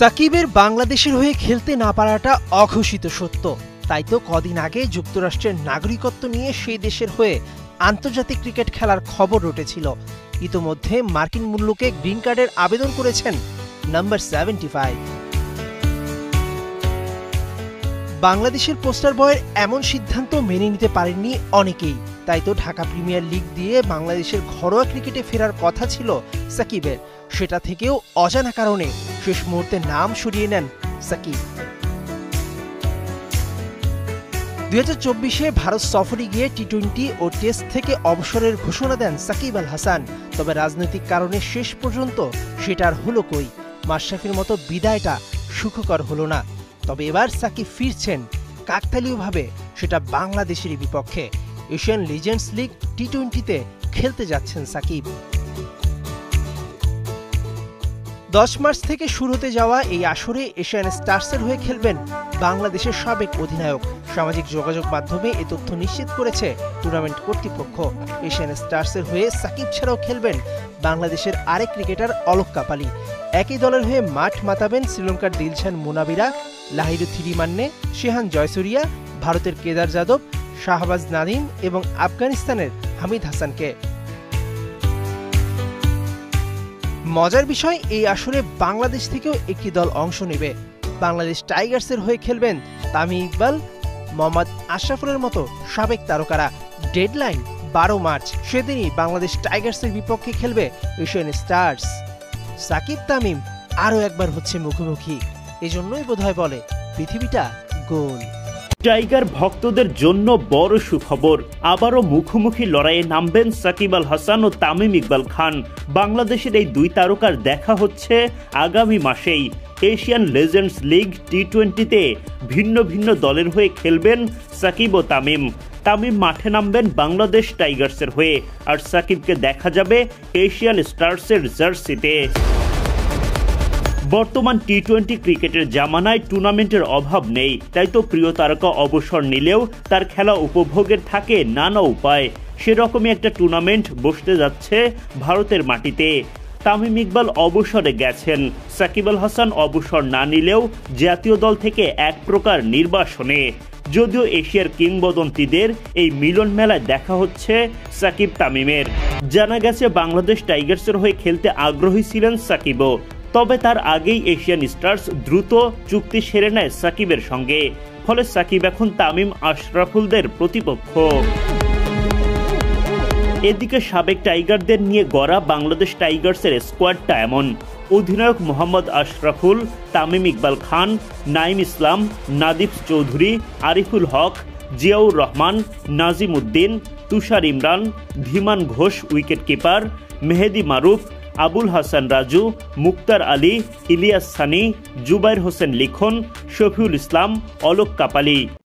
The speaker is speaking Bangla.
সাকিবের বাংলাদেশের হয়ে খেলতে না পারাটা অঘোষিত সত্য। তাই তো কদিন আগে যুক্তরাষ্ট্রের নাগরিকত্ব নিয়ে সেই দেশের হয়ে আন্তর্জাতিক ক্রিকেট খেলার খবর উঠেছিল। ইতোমধ্যে মার্কিন মুল্লুকে গ্রিন কার্ডের আবেদন করেছেন নাম্বার 75। বাংলাদেশের পোস্টার বয়ের এমন সিদ্ধান্ত মেনে নিতে পারেননি অনেকেই। তাই তো ঢাকা প্রিমিয়ার লিগ দিয়ে বাংলাদেশের ঘরোয়া ক্রিকেটে ফেরার কথা ছিল সাকিবের, সেটা থেকেও অজানা কারণে শেষ মুহূর্তে নাম সরিয়ে নেন সাকিব। 2024-এ ভারত সফরে গিয়ে টি-20 ও টেস্ট থেকে অবসরের ঘোষণা দেন সাকিব আল হাসান। তবে রাজনৈতিক কারণে শেষ পর্যন্ত সেটা আর হলো কই। মাশরাফির মতো বিদায়টা সুখকর হলো না। তবে এবার সাকিব ফিরছেন কাকতালীয়ভাবে, সেটা বাংলাদেশেরই বিপক্ষে। এশিয়ান লিজেন্ডস লিগ টি-20-তে খেলতে যাচ্ছেন সাকিব। 10 মার্চ থেকে শুরু হতে যাওয়া এই আসরে এশিয়ান স্টার্সের হয়ে খেলবেন বাংলাদেশের সাবেক অধিনায়ক। সামাজিক যোগাযোগ মাধ্যমে এ তথ্য নিশ্চিত করেছে টুর্নামেন্ট কর্তৃপক্ষ। এশিয়ান স্টার্সের হয়ে সাকিব ছাড়াও খেলবেন বাংলাদেশের আরেক ক্রিকেটার অলক কাপালি। একই দলের হয়ে মাঠ মাতাবেন শ্রীলঙ্কার দিলশান মুনাবিরা, লাহিরু থিরিমান্নে, শেহান জয়সুরিয়া, ভারতের কেদার যাদব, শাহবাজ নাদিম এবং আফগানিস্তানের হামিদ হাসানকে। মজার বিষয়, এই আসরে বাংলাদেশ থেকেও একটি দল অংশ নেবে। বাংলাদেশ টাইগার্সের হয়ে খেলবেন তামিম ইকবাল, মোহাম্মদ আশরাফুলের মতো সাবেক তারকারা। ডেডলাইন 12 মার্চ, সেদিনই বাংলাদেশ টাইগার্সের বিপক্ষে খেলবে এশিয়ান স্টার্স। সাকিব তামিম আরও একবার হচ্ছে মুখোমুখি, এজন্যই বোধহয় বলে পৃথিবীটা গোল। টাইগার ভক্তদের জন্য বড় সুখবর, আবারও মুখোমুখি লড়াইয়ে নামবেন সাকিব আল হাসান ও তামিম ইকবাল খান। বাংলাদেশের এই দুই তারকার দেখা হচ্ছে আগামী মাসেই। এশিয়ান লেজেন্ডস লিগ টি-20-তে ভিন্ন ভিন্ন দলের হয়ে খেলবেন সাকিব ও তামিম। তামিম মাঠে নামবেন বাংলাদেশ টাইগার্সের হয়ে, আর সাকিবকে দেখা যাবে এশিয়ান স্টার্সের জার্সিতে। বর্তমান টি-20 ক্রিকেটের জামানায় টুর্নামেন্টের অভাব নেই, তাই তো প্রিয় তারকা অবসর নিলেও তার খেলা উপভোগের থাকে নানা উপায়। সেরকমই একটা টুর্নামেন্ট বসতে যাচ্ছে ভারতের মাটিতে। তামিম ইকবাল অবসরে গেছেন, সাকিব আল হাসান অবসর না নিলেও জাতীয় দল থেকে এক প্রকার নির্বাসনে। যদিও এশিয়ার কিংবদন্তিদের এই মিলন মেলায় দেখা হচ্ছে সাকিব তামিমের। জানা গেছে বাংলাদেশ টাইগার্সের হয়ে খেলতে আগ্রহী ছিলেন সাকিবও, তবে তার আগেই এশিয়ান স্টার্স দ্রুত চুক্তি সেরে নেয় সাকিবের সঙ্গে। ফলে সাকিব এখন তামিম আশরাফুলদের প্রতিপক্ষ। এদিকে সাবেক টাইগারদের নিয়ে গড়া বাংলাদেশ টাইগার্সের স্কোয়াডটা এমন: অধিনায়ক মোহাম্মদ আশরাফুল, তামিম ইকবাল খান, নাইম ইসলাম, নাদিফ চৌধুরী, আরিফুল হক, জিয়াউর রহমান, নাজিম উদ্দিন, তুষার ইমরান, ধীমান ঘোষ উইকেট কিপার, মেহেদি মারুফ, আবুল হাসান রাজু, মুক্তার আলী, ইলিয়াস সানি, জুবাইর হোসেন লিখন, শফিউল ইসলাম, অলক কাপালি।